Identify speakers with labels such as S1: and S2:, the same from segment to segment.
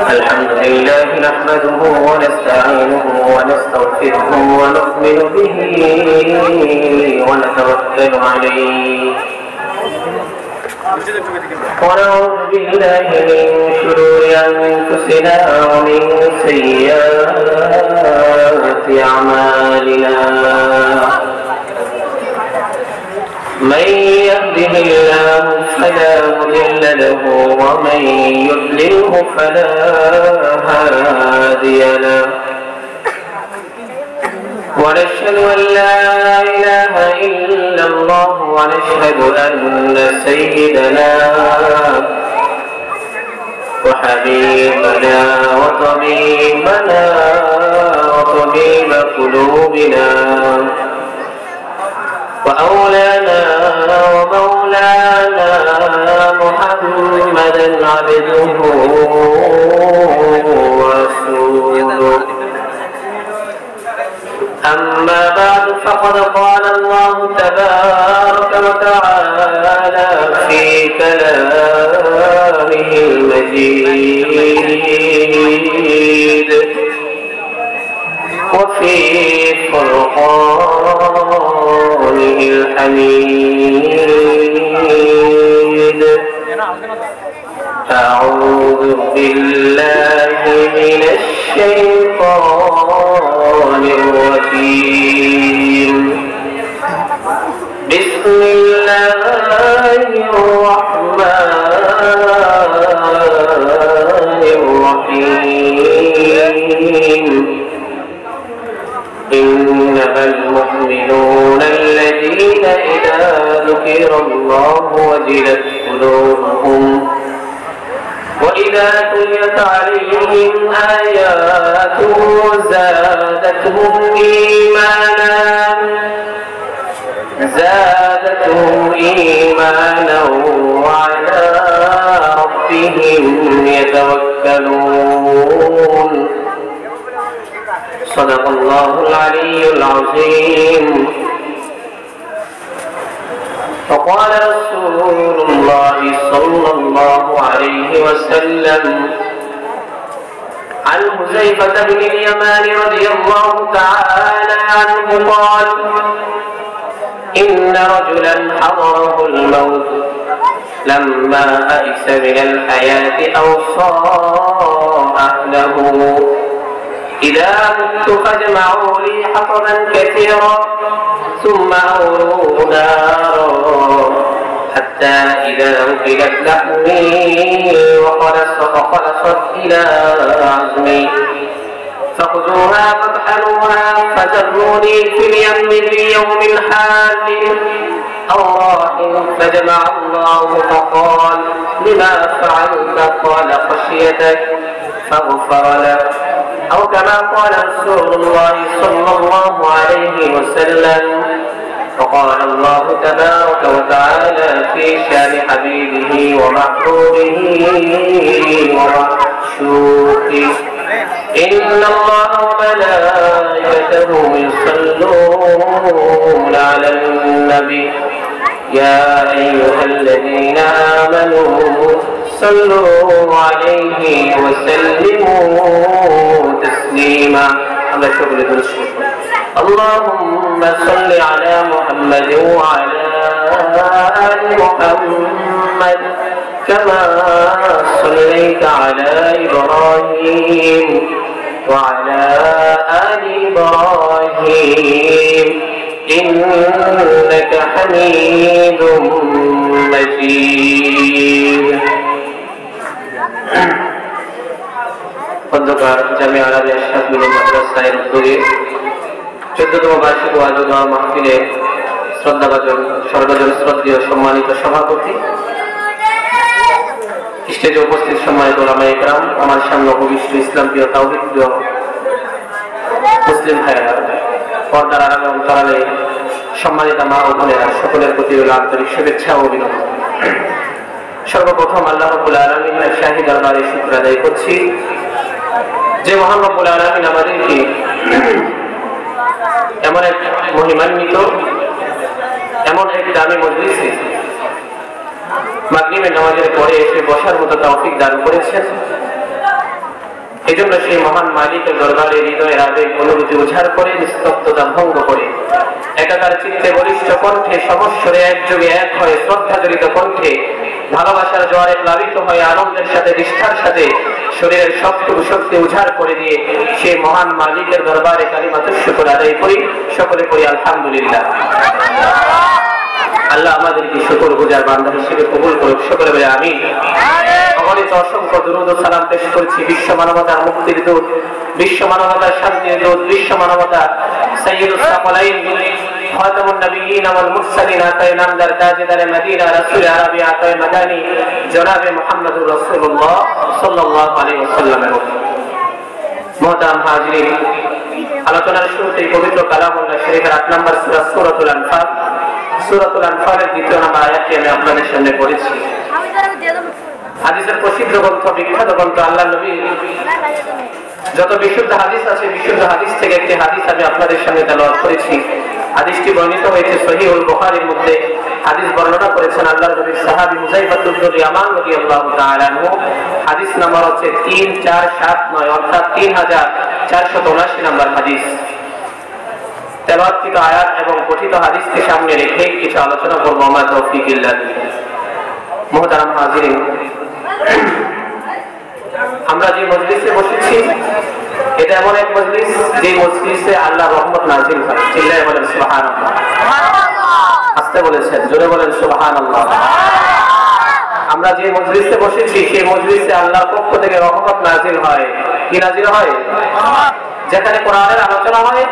S1: الحمد لله نحمده ونستعينه ونستغفره ونؤمن به ونتوكل عليه ونعوذ بالله من شرور أنفسنا ومن سيئات أعمالنا من يهده الله فلا مضل له ومن يضلله فلا هادي له ونشهد أن لا إله إلا الله ونشهد أن سيدنا وحبيبنا وطبيبنا وطبيب قلوبنا وأولانا ومولانا محمدا عبده ورسوله أما بعد فقد قال الله تبارك وتعالى في كلامه المجيد وفي فرقانه الحميد أعوذ بالله من الشيطان الرجيم بسم الله الرحمن الرحيم إنما المؤمنون الذين إذا ذكر الله وجلت قلوبهم وإذا تليت عليهم آياته زادتهم إيمانا وعلى ربهم يتوكلون صدق الله العلي العظيم فقال رسول الله صلى الله عليه وسلم عن حذيفة بن اليمان رضي الله تعالى عنه قال إن رجلا حضره الموت لما أئس من الحياة أوصى أهله إذا مت فاجمعوا لي حطبا كثيرا ثم أوروه نارا حتى إذا أكلت لحمي وخلصت إلى عظمي فخذوها فاطحنوها فذروني في اليم في يوم حاد الراحل فجمع الله فقال لما فعلت قال خشيتك فغفر له أو كما قال رسول الله صلى الله عليه وسلم فقال الله تبارك وتعالى في شان حبيبه ومحبوبه ومعشوقه إن الله وملائكته يصلون على النبي يا أيها الذين آمنوا صلوا عليه وسلموا تسليما هذا شغل الشيخ اللهم صل على محمد وعلى آل محمد كما صليت على إبراهيم وعلى آل إبراهيم إنك حميد مجيد খন্দকার জামিয়া আলিয়া শাহীন মাদ্রাসার উদ্যোগে 14তম বার্ষিক ওয়াজ ও দোয়া মাহফিলে শ্রদ্ধাভাজন সর্বজন শ্রদ্ধেয় সম্মানিত সভাপতি স্টেজে উপস্থিত সম্মানিত ওলামায়ে কেরাম আমার সামনে উপবিষ্ট ইসলাম প্রিয় তাওহীদ প্রিয় মুসলিম ভাইয়েরা পর্দার আড়ালে অন্তরালে সম্মানিত মা ও বোনেরা সকলের প্রতি রইল আন্তরিক শুভেচ্ছা ও অভিনন্দন সর্বপ্রথম আল্লাহ রাব্বুল আলামিনের শাহী দরবারে শুকর আদায় করছি যে মহান রব্বুল আলামিন আমাদেরকে এমন এক মহিমান্বিত এমন এক দামি মজলিসে মাগরিবের নামাজের পরে এসে বসার মতো তৌফিক দান করেছেন। এজন্য সেই মহান মালিকের দরবারে হৃদয়ের আবেগ অনুভূতি উজাড় করে নিস্তব্ধতা ভঙ্গ করে একাকার চিত্তে বলিষ্ঠ কণ্ঠে সমস্বরে একযোগে এক হয়ে শ্রদ্ধাজড়িত কণ্ঠে ভালোবাসার জোয়ারে প্লাবিত হয়ে আনন্দের সাথে নিষ্ঠার সাথে শরীরের সবটুকু শক্তি উজাড় করে দিয়ে সেই মহান মালিকের দরবারে কালিমাতুশ শুকর আদায় করি। সকলে করি আলহামদুলিল্লাহ। আল্লাহ আমাদেরকে শুকরগুজার বান্দা হিসেবে কবুল করুক। সকলে বলে আমিন। অগণিত অসংখ্য দুরূদ ও সালাম পেশ করছি বিশ্ব মানবতার মুক্তির দূত, বিশ্ব মানবতার শান্তির দূত, বিশ্ব মানবতার সাইয়্যিদুস সাকলাইন খাতামুন নবিয়্যিন ওয়াল মুরসালিন আতায়ে নামদার তাজদারে মদিনা রাসূল আরবি আতায়ে মাদানী জনাবে মুহাম্মদুর রাসূলুল্লাহ সাল্লাল্লাহু আলাইহি ওয়াসাল্লামের মুহতারাম হাজিরিন, আলোচনার শুরুতেই পবিত্র কালামুল্লাহ শরীফের 8 নম্বর সূরা সূরাতুল আনফাল, সূরাতুল আনফালের 2 নম্বর আয়াতটি আমি আপনাদের সামনে পড়েছি। হাদিসের প্রসিদ্ধ গ্রন্থ, বিখ্যাত গ্রন্থ, আল্লাহ নবী যত বিশুদ্ধ হাদিস আছে বিশুদ্ধ হাদিস থেকে একটি হাদিস আমি আপনাদের সামনে তেলাওয়াত করেছি। হাদিসটি বর্ণিত হয়েছে সহিহুল বুখারীর মধ্যে। হাদিস বর্ণনা করেছেন আল্লাহর নবী সাহাবী হুযায়ফা ইবনে ইয়ামান রাদিয়াল্লাহু তাআলা আনহু। হাদিস নাম্বার হচ্ছে 3479 অর্থাৎ 3479 নম্বর হাদিস। তেলাওয়াতকৃত আয়াত এবং পঠিত হাদিসকে সামনে রেখে কিছু আলোচনা করব। আমার তৌফিক ইল্লাহ বিল্লাহ। মুহতারাম হাজিরিন, আমরা যে মজলিসে বসেছি এটা এমন এক মজলিস যে মজলিসে আল্লাহর রহমত নাযিল হয়। চিল্লায়ে বলেন সুবহানাল্লাহ। আস্তে বলেছেন, জোরে বলেন সুবহানাল্লাহ। আমরা যে মজলিসে বসেছি সেই মজলিসে আল্লাহর পক্ষ থেকে রহমত নাযিল হয়। কি নাযিল হয়? যেখানে কোরআনের আলোচনা হয়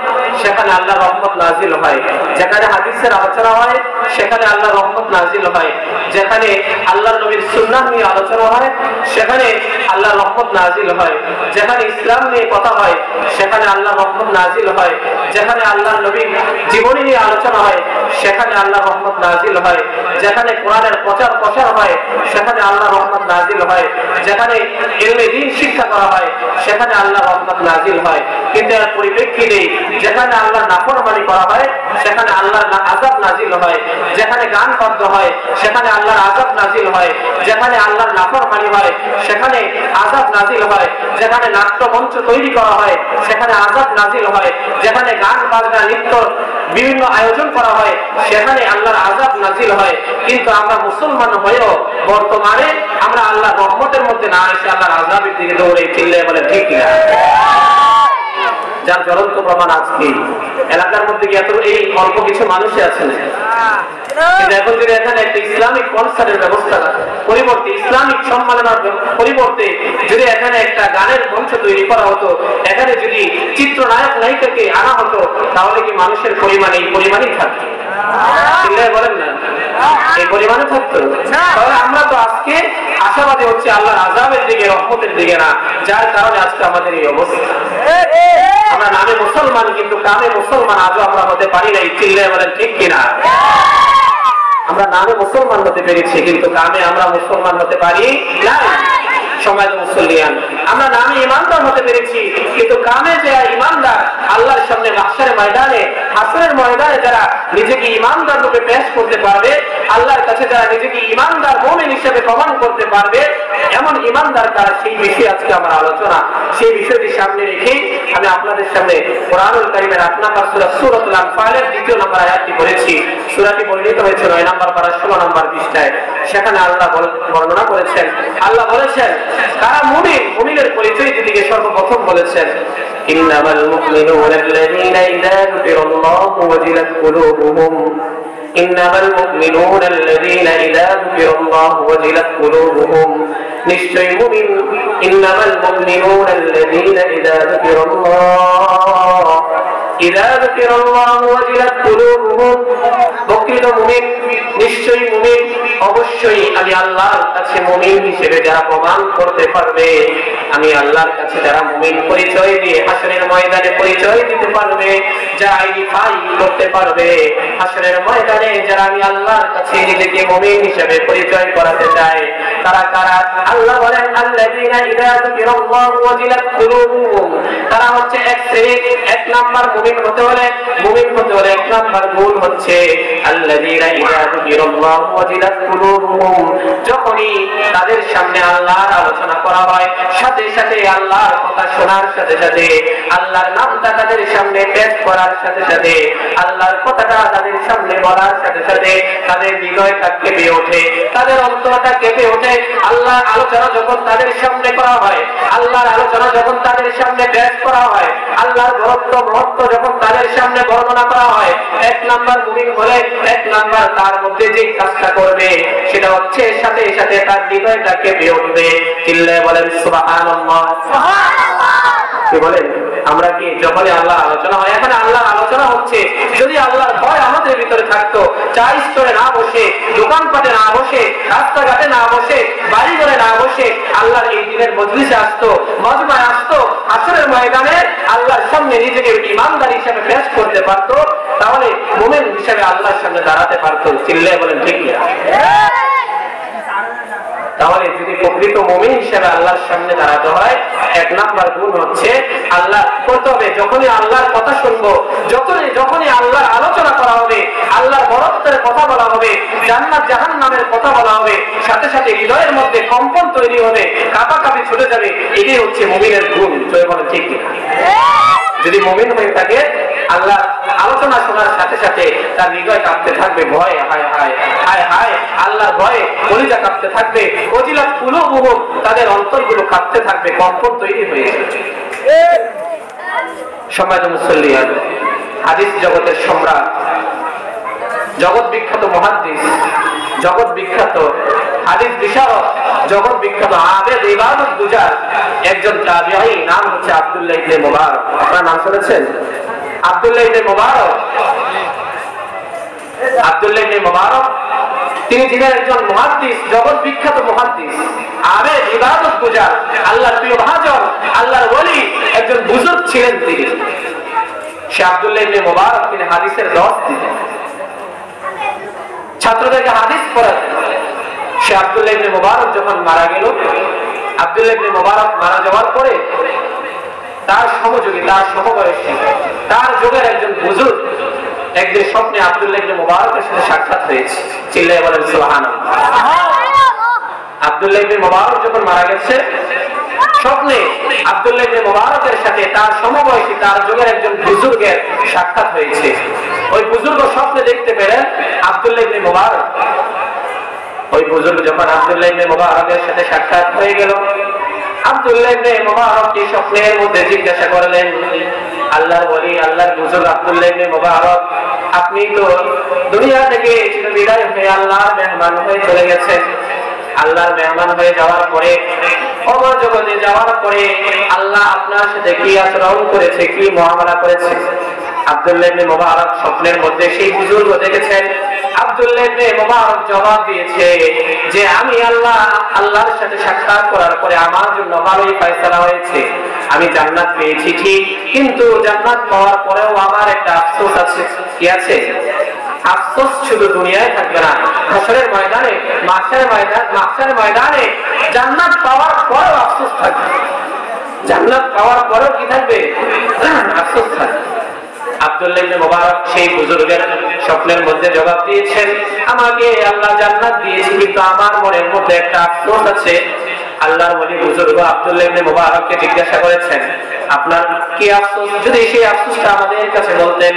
S1: সেখানে আল্লাহর রহমত নাযিল হয়। যেখানে হাদিসের আলোচনা হয় সেখানে আল্লাহর রহমত নাযিল হয়। যেখানে আল্লাহর নবীর সুন্নাহ নিয়ে আলোচনা হয় সেখানে আল্লাহর রহমত নাযিল হয়। যেখানে ইসলাম নিয়ে কথা হয় সেখানে আল্লাহর রহমত নাযিল হয়। যেখানে আল্লাহর নবীর জীবনী নিয়ে আলোচনা হয় সেখানে আল্লাহর রহমত নাযিল হয়। যেখানে কোরআনের প্রচার প্রসার হয় সেখানে আল্লাহর রহমত নাযিল হয়। যেখানে ইলমে দ্বীন শিক্ষা করা হয় সেখানে আল্লাহর রহমত নাযিল হয়। কিন্তু এর পরিপ্রেক্ষিতে যেখানে আল্লাহর নাফরমানি করা হয় সেখানে আল্লাহর আযাব নাযিল হয়। যেখানে গান বাদ্য হয় সেখানে আল্লাহর আযাব নাযিল হয়। যেখানে আল্লাহর নাফরমানি হয় সেখানে আযাব নাযিল হয়। যেখানে নাট্য মঞ্চ তৈরি করা হয় সেখানে আযাব নাযিল হয়। যেখানে গান বাজনা নৃত্য বিভিন্ন আয়োজন করা হয় সেখানে আল্লাহর আযাব নাযিল হয়। কিন্তু আমরা মুসলমান হয়েও বর্তমানে আমরা আল্লাহর রহমতের মধ্যে না এসে আল্লাহর আযাবের দিকে দৌড়ে চিল্লায়ে বলে ঠিক না? যার জ্বলন্ত প্রমাণ আজকে এলাকার মধ্যে কি এত এই অল্প কিছু মানুষই আছেন। এখন যদি এখানে একটা ইসলামিক কনসার্টের ব্যবস্থা পরিবর্তে ইসলামিক সম্মাননার পরিবর্তে যদি এখানে একটা গানের মঞ্চ তৈরি করা হতো, এখানে যদি চিত্রনায়ক নায়িকাকে আনা হতো তাহলে কি মানুষের পরিমাণ এই পরিমাণই থাকতো? বলেন না, এই পরিমাণে থাকতো? তাহলে আমরা তো আজকে আশাবাদী হচ্ছে আল্লাহর আযাবের দিকে, রহমতের দিকে না, যার কারণে আজকে আমাদের এই অবস্থা। আমরা নামে মুসলমান কিন্তু কামে মুসলমান আজও আমরা হতে পারি নাই। চিল্লায়ে বলেন ঠিক কিনা? আমরা নামে মুসলমান হতে পেরেছি কিন্তু কামে আমরা মুসলমান হতে পারি না। সমাজ মুসলিয়ান আমরা নামে ইমানদার হতে পেরেছি কিন্তু কামে যারা ইমানদার আল্লাহর সামনে মাহশারের ময়দানে হাসরের ময়দানে যারা নিজেকে ইমানদার রূপে পেশ করতে পারবে, আল্লাহর কাছে যারা নিজেকে ইমানদার মুমিন হিসেবে প্রমাণ করতে পারবে, এমন ইমানদার কারা, সেই বিষয়ে আজকে আমার আলোচনা। সেই বিষয়টি সামনে রেখে আমি আপনাদের সামনে কোরআনুল কারীমের 8 নম্বর সূরা সূরাতুল আনফালের 2 নম্বর আয়াতটি পড়েছি। সূরাটি বর্ণিত হয়েছে 9 নম্বর পারা 16 নম্বর পৃষ্ঠায়। সেখানে আল্লাহ বর্ণনা করেছেন, আল্লাহ বলেছেন কারা মুমিন, মুমিনের পরিচয় দিকে সর্বপ্রথম বলেছেন ইন্নামাল মুমিনুনা আল্লাযীনা ইযা যুকিরাল্লাহু ওয়াজিলাত কুলুবুহুম ইন্নামাল মুমিনুনা আল্লাযীনা ইযা যুকিরাল্লাহু ওয়াজিলাত কুলুবুহুম। নিশ্চয়ই মুমিন ইন্নামাল মুমিনুনা আল্লাযীনা ইযা যুকিরাল্লাহু ইযা যুকিরাল্লাহু ওয়াজিলাত কুলুবুহুম। প্রকৃত মুমিন, নিশ্চয়ই মুমিন, অবশ্যই আমি আল্লাহর কাছে মুমিন হিসেবে যারা প্রমাণ করতে পারবে, আমি আল্লাহর কাছে যারা মুমিন পরিচয় দিয়ে হাসরের ময়দানে পরিচয় দিতে পারবে, যারা আইডেন্টিফাই করতে পারবে হাসরের ময়দানে, যারা আমি আল্লাহর কাছে নিজেকে মুমিন হিসেবে পরিচয় করাতে চায়, তারা কারা? আল্লাহ বলেন আল্লাযীনা ইযা যুকিরাল্লাহু ওয়াজিলাত কুলুবুহুম। তারা হচ্ছে এক নাম্বার মুমিন হতে হলে 1 নাম্বার গুণ হচ্ছে আল্লাযীনা আল্লাযীনা ইযা যুকিরাল্লাহু ওয়াজিলাত কুলুবুহুম, যখনই তাদের সামনে আল্লাহর আলোচনা করা হয়, সাথে সাথে আল্লাহর কথা শোনার সাথে সাথে, আল্লাহর নামটা তাদের সামনে পেশ করার সাথে সাথে, আল্লাহর কথাটা তাদের সামনে বলার সাথে সাথে তাদের হৃদয়টা কেঁপে ওঠে, তাদের অন্তরটা কেঁপে ওঠে। আল্লাহর আলোচনা যখন তাদের সামনে করা হয়, আল্লাহর আলোচনা যখন তাদের সামনে পেশ করা হয়, আল্লাহর বরত্ব মহত্ব যখন তাদের সামনে বর্ণনা করা হয়, এক নাম্বার মুমিন হলে এক নাম্বার তার মধ্যে যে কাজটা করবে সেটা হচ্ছে সাথে সাথে তার হৃদয়টা কেঁপে উঠবে। চিল্লায়ে বলেন সুবহানাল্লাহ। কি বলেন? আমরা কি যখনই আল্লাহ আলোচনা হয়, এখানে আল্লাহর আলোচনা হচ্ছে, যদি আল্লাহর ভয় আমাদের ভিতরে থাকতো, চা স্টোরে না বসে, দোকানপাটে না বসে, রাস্তাঘাটে না বসে, বাড়ি ঘরে না বসে আল্লাহর এই দিনের মজলিসে আসতো, মজমায় আসতো, আসরের ময়দানে আল্লাহর সামনে নিজেকে ইমানদার হিসেবে পেশ করতে পারতো, তাহলে মুমিন হিসেবে আল্লাহর সামনে দাঁড়াতে পারতো। চিল্লায়ে বলেন ঠিক না? তাহলে যদি প্রকৃত মুমিন হিসেবে আল্লাহর সামনে দাঁড়াতে হয়, এক নাম্বার গুণ হচ্ছে আল্লাহ করতে হবে। যখনই আল্লাহর কথা শুনবো, যখনই আল্লাহর আলোচনা করা হবে, আল্লাহর বরত্বের কথা বলা হবে, জান্নাত জাহান্নামের কথা বলা হবে, সাথে সাথে হৃদয়ের মধ্যে কম্পন তৈরি হবে, কাঁপাকাঁপি ছুটে যাবে। এটাই হচ্ছে মুমিনের গুণ। জয় বলেন ঠিক না? যদি মুমিন হয়ে থাকে, আল্লাহ আলোচনা শোনার সাথে সাথে তার হৃদয় কাঁপতে থাকবে, ভয়, হায় হায় হায় হায়, আল্লাহর ভয়ে কলিজা কাঁপতে থাকবে, ওয়াজিলাত কুলুবুহুম, তাদের অন্তরগুলো কাঁপতে থাকবে, কম্পন তৈরি হয়ে যাবে। সম্মানিত মুসল্লিয়ান, হাদিস জগতের সম্রাট, জগৎ বিখ্যাত মুহাদ্দিস, জগৎ বিখ্যাত হাদিস বিশারদ, জগৎ বিখ্যাত আবেদ ইবাদত গুজার একজন তাবিঈ, নাম হচ্ছে আব্দুল্লাহ ইবনে মুবারক। আপনারা নাম শুনেছেন? আব্দুল্লাহ ইবনে মুবারক। আব্দুল্লাহ ইবনে মুবারক তিনি ছিলেন একজন মুহাদ্দিস, জগৎ বিখ্যাত মুহাদ্দিস, আবেদ ইবাদত গুজার, আল্লাহর প্রিয় ভাজন, আল্লাহর ওলি, একজন বুজুর্গ ছিলেন তিনি। সে আব্দুল্লাহ ইবনে মুবারক তিনি হাদিসের দর্স দিতেন, ছাত্রদেরকে হাদিস পড়াতেন। সে আব্দুল্লাহ ইবনে মুবারক যখন মারা গেল, আব্দুল্লাহ ইবনে মুবারক মারা যাওয়ার পরে তার সহযোগী, তার সমবয়সী, তার যুগের একজন বুজুর্গ একদিন স্বপ্নে আব্দুল্লাহ ইবনে মুবারকের সাথে সাক্ষাৎ হয়েছে। চিল্লায়ে বলেন সুবহানাল্লাহ। আব্দুল্লাহ ইবনে মুবারক যখন মারা গেছে, স্বপ্নে আব্দুল্লাহ ইবনে মুবারকের সাথে তার সমবয়সী, তার যুগের একজন বুজুর্গের সাক্ষাৎ হয়েছে। ওই বুজুর্গ স্বপ্নে দেখতে পেলেন আব্দুল্লাহ ইবনে মুবারক। ওই বুজুর্গ যখন আব্দুল্লাহ ইবনে মুবারকের সাথে সাক্ষাৎ হয়ে গেল, আব্দুল্লাহ ইবনে মুবারক কি স্বপ্নের মধ্যে জিজ্ঞাসা করলেন, আল্লাহর ওলি, আল্লাহর বুজুর্গ আব্দুল্লাহ ইবনে মুবারক, আপনি তো দুনিয়া থেকে চিরবিদায় হয়ে আল্লাহর মেহমান হয়ে চলে গেছেন। আল্লাহর মেহমান হয়ে যাওয়ার পরে, অমর জগতে যাওয়ার পরে আল্লাহ আপনার সাথে কি আচরণ করেছে, কি মুআমালা করেছে? আব্দুল্লাহ ইবনে মুবারক স্বপ্নের মধ্যে সেই বুজুর্গ দেখেছেন। আব্দুল্লাহ ইবনে মুবারক জবাব দিয়েছে যে আমি আল্লাহর সাথে সাক্ষাৎ করার পরে আমার জন্য ভালোই ফয়সালা হয়েছে। আমি জান্নাত পেয়েছি ঠিক, কিন্তু জান্নাত পাওয়ার পরেও আমার একটা আফসোস আছে। কি আছে? আফসোস শুধু দুনিয়ায় থাকবে না, হাসরের ময়দানে, মাহশারের ময়দানে জান্নাত পাওয়ার পরেও আফসোস থাকবে। জান্নাত পাওয়ার পরেও কি থাকবে? আফসোস থাকবে। আব্দুল্লাহ ইবনে মুবারক সেই বুজুর্গের স্বপ্নের মধ্যে জবাব দিয়েছেন, আমাকে আল্লাহ জান্নাত দিয়েছে, কিন্তু আমার মনের মধ্যে একটা আফসোস আছে। আল্লাহর ওলি বুজুর্গ আব্দুল্লাহ ইবনে মুবারককে জিজ্ঞাসা করেছেন, আপনার কি আফসোস? যদি সেই আফসোসটা আমাদের কাছে বলতেন।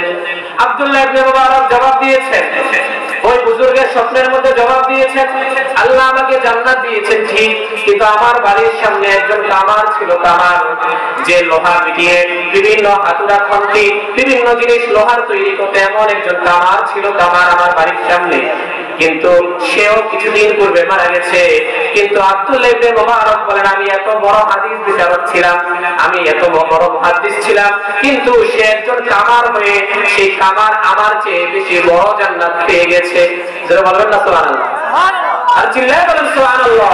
S1: আব্দুল্লাহ ইবনে মুবারক জবাব দিয়েছেন, ওই বুজুর্গের স্বপ্নের মধ্যে জবাব দিয়েছেন, আল্লাহ আমাকে জান্নাত দিয়েছেন ঠিক, কিন্তু আমার বাড়ির সামনে একজন কামার ছিল। কামার, যে লোহা মিটিয়ে বিভিন্ন হাতুড়া, খন্তি, বিভিন্ন জিনিস লোহার তৈরি করতে এমন একজন কামার ছিল। কামার আমার বাড়ির সামনে, কিন্তু সেও কিছুদিন পূর্বে মারা গেছে। কিন্তু আব্দুল্লাহ ইবনে মুবারক বলেন, আমি এত বড় হাদিস বিশারদ ছিলাম, আমি এত বড় মুহাদ্দিস ছিলাম, কিন্তু সে একজন কামার হয়ে সেই কামার আমার চেয়ে বেশি বড় জান্নাত পেয়ে গেছে। যারা বলবেন না সুবহানাল্লাহ, আর চিল্লায়ে বলেন সুবহানাল্লাহ।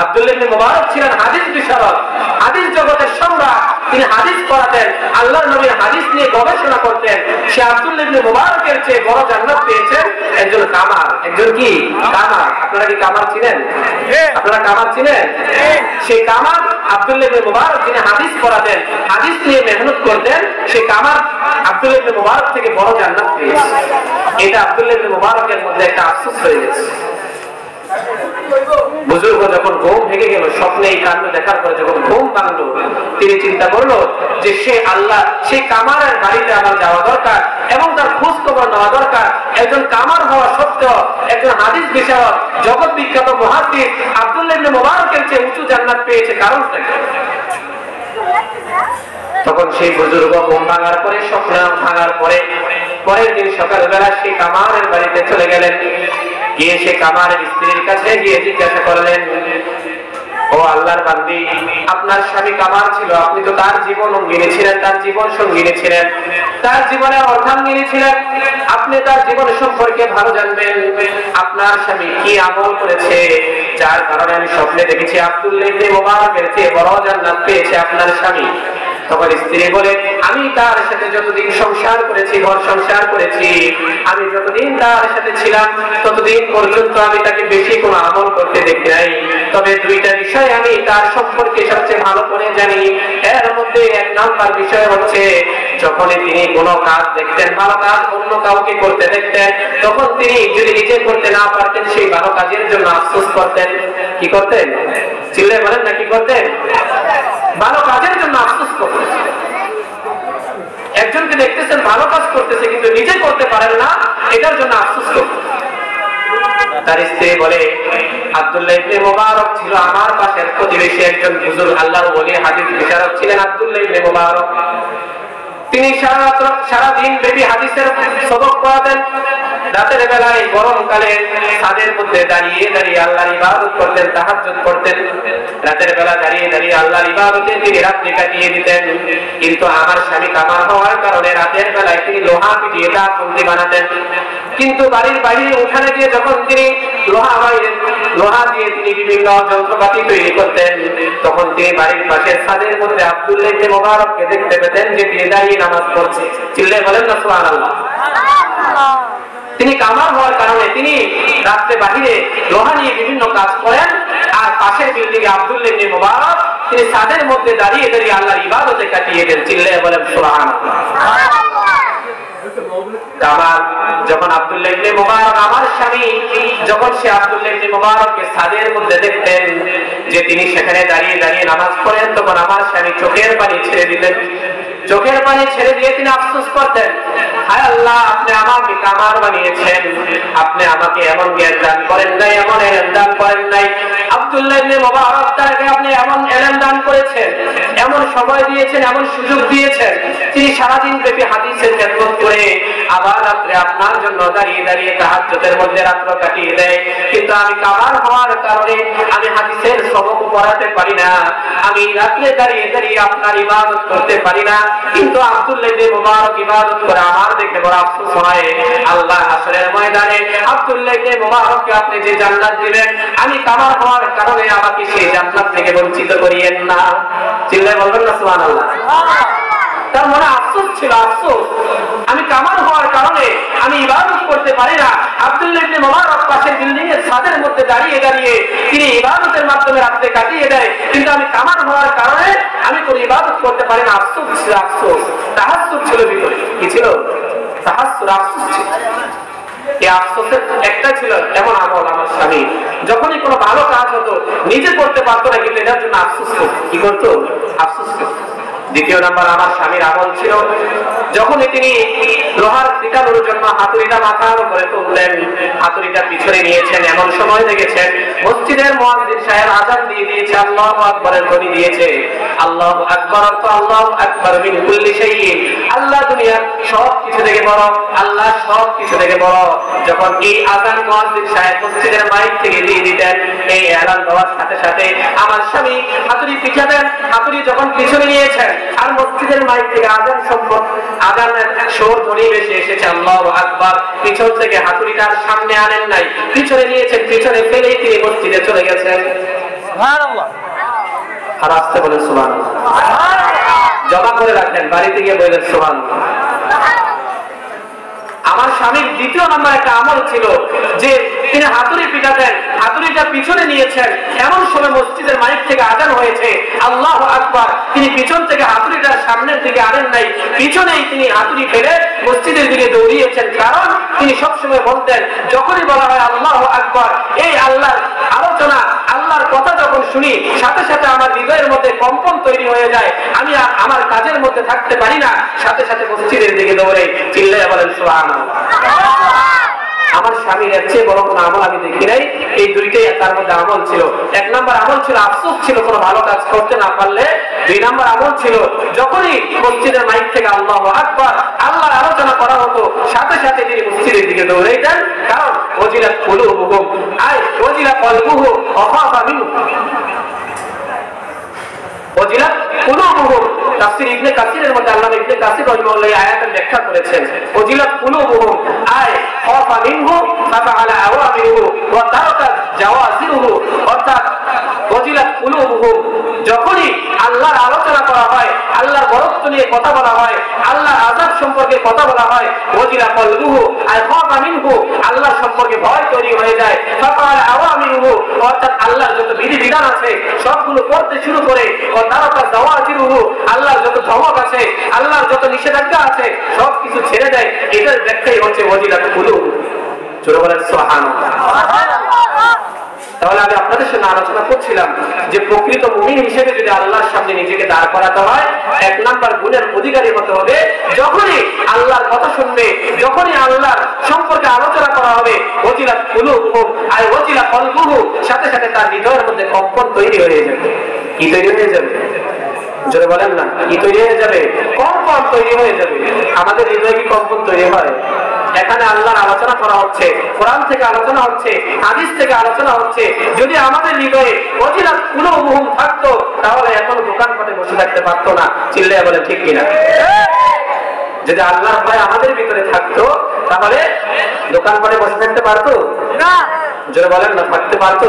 S1: আব্দুল্লাহ ইবনে মুবারক ছিলেন হাদিস বিশারদ, হাদিস জগতের সম্রাট। তিনি হাদিস পড়াতেন, আল্লাহর নবীর হাদিস নিয়ে গবেষণা করতেন। সে আব্দুল্লাহ ইবনে মুবারকের চেয়ে বড় জান্নাত পেয়েছেন একজন কামার। একজন কি? কামার। আপনারা কি কামার চিনেন? আপনারা কামার চিনেন? সেই কামার আব্দুল্লাহ ইবনে মুবারক যিনি হাদিস পড়াতেন, হাদিস নিয়ে মেহনত করতেন, সেই কামার আব্দুল্লাহ ইবনে মুবারক থেকে বড় জান্নাত পেয়েছে। এটা আব্দুল্লাহ ইবনে মুবারকের মধ্যে একটা আফসোস হয়ে গেছে। বুজুর্গ যখন ঘুম ভেঙে গেল, স্বপ্নে এই কাণ্ড দেখার পরে যখন ঘুম ভাঙলো, তিনি চিন্তা করলো যে সে আল্লাহ, সেই কামারের বাড়িতে আমার যাওয়া দরকার এবং তার খোঁজ খবর নেওয়া দরকার। একজন কামার হওয়া সত্ত্বেও একজন হাদিস বিষয়ক জগৎ বিখ্যাত মুহাদ্দিস আব্দুল্লাহ ইবনে মুবারকের চেয়ে উঁচু জান্নাত পেয়েছে, কারণটা কি? তখন সেই বুজুর্গ ঘুম ভাঙার পরে, স্বপ্ন ভাঙার পরে, পরের দিন সকালবেলা সেই কামারের বাড়িতে চলে গেলেন। গিয়ে সে কামারের স্ত্রীর কাছে গিয়ে জিজ্ঞাসা করলেন, ও আল্লাহর বান্দি, আপনার স্বামী কামার ছিল, আপনি তো তার জীবন অঙ্গিনী ছিলেন, তার জীবন সঙ্গিনী ছিলেন, তার জীবনের অর্ধাঙ্গিনী ছিলেন, আপনি তার জীবন সম্পর্কে ভালো জানবেন। আপনার স্বামী কি আমল করেছে যার কারণে আমি স্বপ্নে দেখেছি আব্দুল্লাহ ইবনে মুবারকের চেয়ে বড় জান্নাত পেয়েছে আপনার স্বামী? তখন স্ত্রী বলে, আমি তার সাথে যতদিন সংসার করেছি, ঘর সংসার করেছি, আমি যতদিন তার সাথে ছিলাম ততদিন পর্যন্ত আমি তাকে বেশি কোনো আমল করতে দেখি নাই। তবে দুইটা বিষয় আমি তার সম্পর্কে সবচেয়ে ভালো করে জানি। এর মধ্যে এক নাম্বার বিষয় হচ্ছে, যখনই তিনি কোনো কাজ দেখতেন, ভালো কাজ অন্য কাউকে করতে দেখতেন, তখন তিনি যদি নিজে করতে না পারতেন, সেই ভালো কাজের জন্য আফসোস করতেন। কি করতেন? চিল্লায় বলেন না, কি করতেন? ভালো কাজের জন্য আফসোস করতেন। একজনকে দেখতেছেন ভালো কাজ করতেছে কিন্তু নিজে করতে পারেন না, এটার জন্য আফসোস করতেন। তার স্ত্রী বলে, আব্দুল্লাহ ইবনে মুবারক ছিল আমার পাশের প্রতিবেশী, একজন বুজুর্গ আল্লাহর ওলি হাদিস বিশারদ ছিলেন আব্দুল্লাহ ইবনে মুবারক। তিনি সারাদিন ব্যাপী হাদিসের সবক পড়াতেন। রাতের বেলায় গরমকালে ছাদের মধ্যে দাঁড়িয়ে দাঁড়িয়ে আল্লাহর ইবাদত করতেন, তাহাজ্জুদ করতেন। রাতের বেলা দাঁড়িয়ে দাঁড়িয়ে আল্লাহর ইবাদতে তিনি রাত্রি কাটিয়ে দিতেন। কিন্তু আমার স্বামী কামার হওয়ার কারণে রাতের বেলায় তিনি লোহা পিটিয়ে তার বন্দি বানাতেন। কিন্তু বাড়ির বাইরে উঠানে দিয়ে যখন তিনি লোহা দিয়ে তিনি বিভিন্ন যন্ত্রপাতি তৈরি করতেন, তখন তিনি বাড়ির পাশে ছাদের মধ্যে আব্দুল্লাহ ইবনে মুবারককে দেখতে পেতেন যে তিনি দাঁড়িয়ে নামাজ পড়ছে। চিল্লায়ে বলেন না সুবহানাল্লাহ। তিনি কামার হওয়ার কারণে তিনি রাত্রে বাহিরে লোহা নিয়ে বিভিন্ন কাজ করেন, আর পাশের বিল্ডিং এ আব্দুল্লাহ ইবনে মুবারক তিনি ছাদের মধ্যে দাঁড়িয়ে দাঁড়িয়ে আল্লাহর ইবাদতে কাটিয়ে দেন। চিল্লায়ে বলেন সুবহানাল্লাহ। কামার যখন আব্দুল্লাহ ইবনে মুবারক, আমার স্বামী যখন সে আব্দুল্লাহ ইবনে মুবারককে ছাদের মধ্যে দেখতেন যে তিনি সেখানে দাঁড়িয়ে দাঁড়িয়ে নামাজ পড়েন, তখন আমার স্বামী চোখের পানি ছেড়ে দিতেন। চোখের পানি ছেড়ে দিয়ে তিনি আফসোস করতেন, হায় আল্লাহ, আপনি আমাকে কামার বানিয়েছেন, আপনি আমাকে এমন জ্ঞান দান করেন নাই, এমন এলেম দান করেন নাই। আব্দুল্লাহ ইবনে মুবারক তাকে আপনি এমন এলেম দান করেছেন, এমন সময় দিয়েছেন, এমন সুযোগ দিয়েছেন, তিনি সারাদিন ব্যাপী হাদিসের খেদমত করে আবার রাত্রে আপনার জন্য দাঁড়িয়ে দাঁড়িয়ে তাহাজ্জুদের মধ্যে রাত্র কাটিয়ে দেয়। কিন্তু আমি কামার হওয়ার কারণে আমি হাদিসের সবক পড়াতে পারি না, আমি রাত্রে দাঁড়িয়ে দাঁড়িয়ে আপনার ইবাদত করতে পারি না। কিন্তু আব্দুল্লাহ ইবনে মুবারক ইবাদত করে আমার দেখে বড় আফসোস হয়। আল্লাহ হাসরের ময়দানে আব্দুল্লাহ ইবনে মুবারককে আপনি যে জান্নাত দিবেন, আমি কামার হওয়ার কারণে আমাকে সেই জান্নাত থেকে বঞ্চিত করিয়েন না। চিল্লায়ে বলবেন না সুবহানাল্লাহ। তার মনে আফসোস ছিল, আফসোস, আমি কামার হওয়ার কারণে আমি ইবাদত করতে পারি না। আব্দুল্লাহ ইবনে মুবারক পাশের বিল্ডিং এর ছাদের মধ্যে দাঁড়িয়ে দাঁড়িয়ে তিনি ইবাদতের মাধ্যমে রাত্রে কাটিয়ে দেয়, কিন্তু আমি কামার হওয়ার কারণে আমি কোনো ইবাদত করতে পারি না। আফসোস ছিল, আফসোস, তাহাজ্জুদ ছিল ভিতরে। কি ছিল? তাহাজ্জুদ, আফসোস ছিল। এই আফসোসের একটা ছিল এমন আমল, আমার স্বামী যখনই কোনো ভালো কাজ হতো নিজে করতে পারতো না, কিন্তু এটার জন্য আফসোস করতো। কি করতো? আফসোস করতো। দ্বিতীয় নাম্বার আমার স্বামীর আমল ছিল, যখনই তিনি লোহার পিটানোর জন্য হাতুড়িটা মাথার উপরে তুললেন, হাতুড়িটা পিছনে নিয়েছেন, এমন সময় দেখেছেন মসজিদের মুয়াজ্জিন সাহেব আযান দিয়ে দিয়েছে, আল্লাহু আকবারের ধ্বনি দিয়েছে। আল্লাহু আকবার অর্থ আল্লাহু আকবার মিন কুল্লি শাইইন, আল্লাহ দুনিয়ার সব কিছু থেকে বড়, আল্লাহ সব কিছু থেকে বড়। যখন এই আযান মুয়াজ্জিন সাহেব মসজিদের মাইক থেকে দিয়ে দিতেন, এই এলান দেওয়ার সাথে সাথে আমার স্বামী হাতুড়ি পিছাতেন। হাতুড়ি যখন পিছনে নিয়েছেন আর মসজিদের মাইক থেকে আযান সম্পদ, আযানের সুর ধ্বনি ভেসে এসেছে আল্লাহু আকবার, পিছন থেকে হাতুড়িটার সামনে আনেন নাই, পিছনে নিয়েছেন, পিছনে ফেলেই তিনি মসজিদে চলে গেছেন। সুবহানাল্লাহ। আর আসতে বলেন সুবহানাল্লাহ। জমা করে রাখেন, বাড়িতে গিয়ে বলেন সুবহানাল্লাহ। আমার স্বামীর দ্বিতীয় নাম্বার একটা আমল ছিল যে তিনি হাতুড়ি পিটাতেন, হাতুড়িটা পিছনে নিয়েছেন, এমন সময় মসজিদের মাইক থেকে আজান হয়েছে আল্লাহু আকবার, তিনি পিছন থেকে হাতুড়িটার সামনের দিকে আনেন নাই, পিছনেই তিনি হাতুড়ি ফেলে মসজিদের দিকে দৌড়িয়েছেন। কারণ তিনি সবসময় বলতেন, যখনই বলা হয় আল্লাহু আকবার, এই আল্লাহর আলোচনা, আল্লাহর কথা যখন শুনি, সাথে সাথে আমার হৃদয়ের মধ্যে কম্পন তৈরি হয়ে যায়, আমি আর আমার কাজের মধ্যে থাকতে পারি না, সাথে সাথে মসজিদের দিকে দৌড়ে চিল্লাইয়া বলেন সুবহানাল্লাহ। আমার স্বামীর এর চেয়ে বড় কোনো আমল আমি দেখি নাই। এই দুইটাই তার মধ্যে আমল ছিল। এক নম্বর আমল ছিল আফসোস ছিল কোনো ভালো কাজ করতে না পারলে। দুই নম্বর আমল ছিল যখনই মসজিদের মাইক থেকে আল্লাহু আকবার, আল্লাহর আলোচনা করা হতো, সাথে সাথে তিনি মসজিদের দিকে দৌড়াইতেন। কারণ ওয়াজিলাত কুলুবুহুম আই ওয়াজিলাত কলবুহু ওয়াখাফা মিনহু। ওয়াজিলাত কুলুবুহুম, তাফসীর ইবনে কাসিরের মধ্যে আল্লামা ইবনে কাসির রাহিমাহুল্লাহ এই আয়াতের ব্যাখ্যা করেছেন। ওয়াজিলাত কুলুবুহুম আই খাফা মিনহু ফাআলা আওয়ামিরহু ওয়া তারাকা জাওয়াজিরহু, অর্থাৎ ওয়াজিলাত কুলুবুহুম, যখনই আল্লাহর আলোচনা করা হয়, আল্লাহর বরত্ব নিয়ে কথা বলা হয়, আল্লাহর আযাব সম্পর্কে কথা বলা হয়, ওয়াজিলা কলবুহু আই খাফা মিনহু, আল্লাহ সম্পর্কে ভয় তৈরি হয়ে যায়, ফাআলা আওয়ামিরহু, অর্থাৎ আল্লাহর যত বিধিবিধান আছে সবগুলো পড়তে শুরু করে, ও তারাকা জাওয়াজিরহু, আল্লাহর যত ধমক আছে, আল্লাহর যত নিষেধাজ্ঞা আছে সবকিছু ছেড়ে দেয়। এটার ব্যাখ্যাই হচ্ছে ওয়াজিলাত কুলুবুহুম। জোরে বলেন সুবহানাল্লাহ। তাহলে আমি আপনাদের সাথে আলোচনা করছিলাম যে প্রকৃত মুমিন হিসেবে যদি আল্লাহর সামনে নিজেকে দাঁড় করাতে হয়, এক নাম্বার গুণের অধিকারী হতে হবে, যখনই আল্লাহর কথা শুনবে, যখনই আল্লাহর সম্পর্কে আলোচনা করা হবে, ওয়াজিলাত কুলুবুহুম আর ওয়াজিলা কলবুহু, সাথে সাথে তার হৃদয়ের মধ্যে কম্পন তৈরি হয়ে যাবে। কি তৈরি হয়ে যাবে? জোরে বলেন না, কি তৈরি হয়ে যাবে? কম্পন তৈরি হয়ে যাবে। আমাদের হৃদয়ে কি কম্পন তৈরি হয়? এখানে আল্লাহর আলোচনা করা হচ্ছে, কোরআন থেকে আলোচনা হচ্ছে, হাদিস থেকে আলোচনা হচ্ছে, যদি আমাদের হৃদয়ে ওয়াজিলাত কুলুবুহুম থাকতো, তাহলে এখন দোকানপাটে বসে থাকতে পারতো না। চিল্লাইয়া বলে ঠিক কিনা? যদি আল্লাহর ভয় আমাদের ভিতরে থাকতো, তাহলে দোকানপাটে বসে থাকতে পারতো না। জোরে বলেন না, থাকতে পারতো?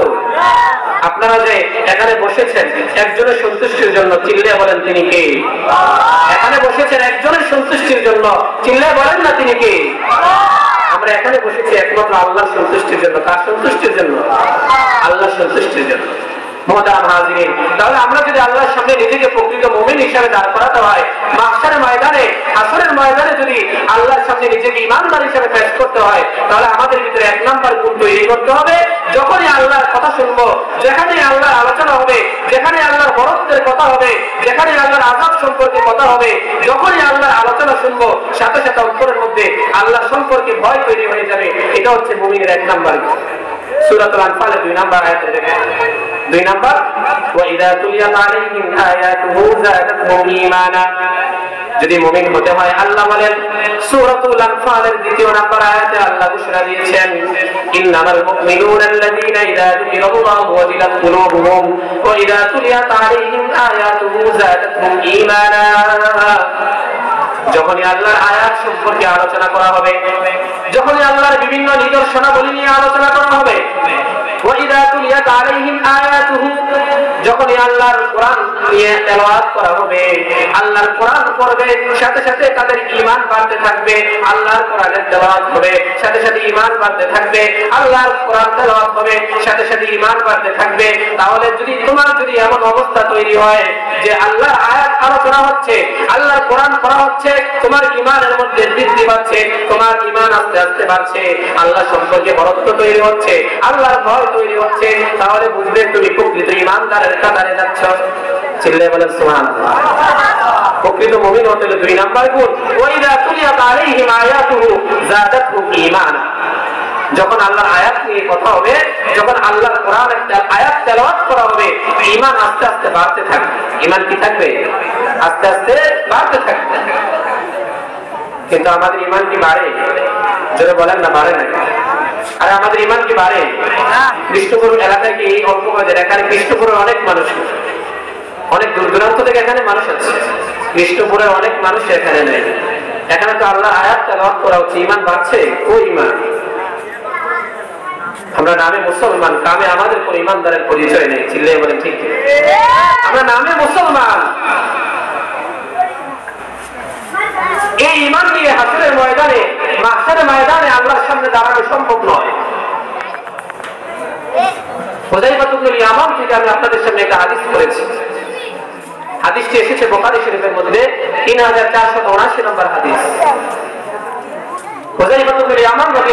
S1: আপনারা যে এখানে বসেছেন একজনের সন্তুষ্টির জন্য, চিল্লাইয়া বলেন তিনি কে? এখানে বসেছেন একজনের সন্তুষ্টির জন্য, চিল্লাইয়া বলেন না তিনি কে? আমরা এখানে বসেছি একমাত্র আল্লাহর সন্তুষ্টির জন্য। কার সন্তুষ্টির জন্য? আল্লাহর সন্তুষ্টির জন্য। মহতারাম হাজিরিন, তাহলে আমরা যদি আল্লাহর সামনে নিজেকে প্রকৃত মুমিন হিসেবে দাঁড় করাতে হয়, মাহশারের ময়দানে, হাসরের ময়দানে যদি আল্লাহর সামনে নিজেকে ঈমানদার হিসেবে পেশ করতে হয়, তাহলে আমাদের ভিতরে এক নাম্বার গুণ তৈরি করতে হবে, যখনই আল্লাহর কথা শুনবো, যেখানে আল্লাহর আলোচনা হবে, যেখানে আল্লাহর বরত্বের কথা হবে, যেখানে আল্লাহর আযাব সম্পর্কে কথা হবে, যখনই আল্লাহর আলোচনা শুনবো, সাথে সাথে অন্তরের মধ্যে আল্লাহ সম্পর্কে ভয় তৈরি হয়ে যাবে। এটা হচ্ছে মুমিনের এক নাম্বার গুণ। সূরাতুল আনফালের 2 নাম্বার আয়াতে দেখেন। 2 নাম্বার, ওয়া ইযা তুলিয়াত আলাইহিম আয়াতুহু যাদাতহুম ঈমানা। যদি মুমিন হতে হয়, আল্লাহ বলেন সূরাতুল আনফালের 2 নাম্বার আয়াতে আল্লাহ ঘোষণা দিয়েছেন, ইন্নামাল মুমিনুনা আল্লাযীনা ইযা যুকিরাল্লাহু ওয়াজিলাত কুলুবুহুম ওয়া ইযা তুলিয়াত আলাইহিম আয়াতুহু যাদাতহুম ঈমানা। যখনই আল্লাহর আয়াত সম্পর্কে আলোচনা করা হবে, যখনই আল্লাহর বিভিন্ন নিদর্শনাবলী নিয়ে আলোচনা করা হবে, ওয়াইদা তুলিয়াত আলাইহিম আয়াতুহু, যখনই আল্লাহর কোরআন নিয়ে তেলাওয়াত করা হবে, আল্লাহর কোরআন পড়বে, সাথে সাথে তাদের ঈমান বাড়তে থাকবে। আল্লাহর কোরআনের তেলাওয়াত হবে, সাথে সাথে ঈমান বাড়তে থাকবে। আল্লাহর কোরআন তেলাওয়াত হবে, সাথে সাথে ঈমান বাড়তে থাকবে। তাহলে যদি তোমার যদি এমন অবস্থা তৈরি হয় যে আল্লাহর আয়াত আলোচনা হচ্ছে, আল্লাহর কোরআন পড়া হচ্ছে, তোমার ঈমানের মধ্যে বৃদ্ধি পাচ্ছে, তোমার ঈমান আস্তে আস্তে বাড়ছে, আল্লাহ সম্পর্কে বরত্ব তৈরি হচ্ছে, আল্লাহর ভয় তৈরি হচ্ছে, তাহলে বুঝবে তুমি প্রকৃত ঈমানদারের কাতারে যাচ্ছ। চিল্লায়ে বলেন সুবহানাল্লাহ। প্রকৃত মুমিন হতে হলে 2 নাম্বার গুণ, ওয়াইদা তুলিয়াত আলাইহিম আয়াতুহু যাদাতহুম ঈমানা। যখন আল্লাহর আয়াত নিয়ে কথা হবে, যখন আল্লাহর কোরআন একটা আয়াত তেলাওয়াত করা হবে, ঈমান আস্তে আস্তে বাড়তে থাকবে। ঈমান কি থাকবে? আস্তে আস্তে বাড়তে থাকবে। কিন্তু আমাদের ঈমান কি বাড়ে? জোরে বলেন না, বাড়ে না। আর আমাদের ঈমান কি বাড়ে? কৃষ্ণপুর এলাকায় কি অল্প বাজার, এখানে কৃষ্ণপুরের অনেক মানুষ, অনেক দূর দূরান্ত থেকে এখানে মানুষ আছে, কৃষ্ণপুরের অনেক মানুষ এখানে নেই। এখানে তো আল্লাহ আয়াত তেলাওয়াত করা হচ্ছে, ঈমান বাড়ছে। ও ঈমান, আমরা নামে মুসলমান, কামে আমাদের কোন ঈমানদারের পরিচয় নেই। চিল্লায়ে বলেন ঠিক? আমরা নামে মুসলমান, এই ঈমান নিয়ে হাসরের ময়দানে, মাহশারের ময়দানে আল্লাহর সামনে দাঁড়ানো সম্ভব নয়। হুযায়ফা ইবনুল ইয়ামান থেকে আমি আপনাদের সামনে একটা হাদিস পড়েছি। হাদিসটি এসেছে বুখারী শরীফের মধ্যে 3479 নম্বর হাদিস। হুযায়ফা ইবনুল ইয়ামান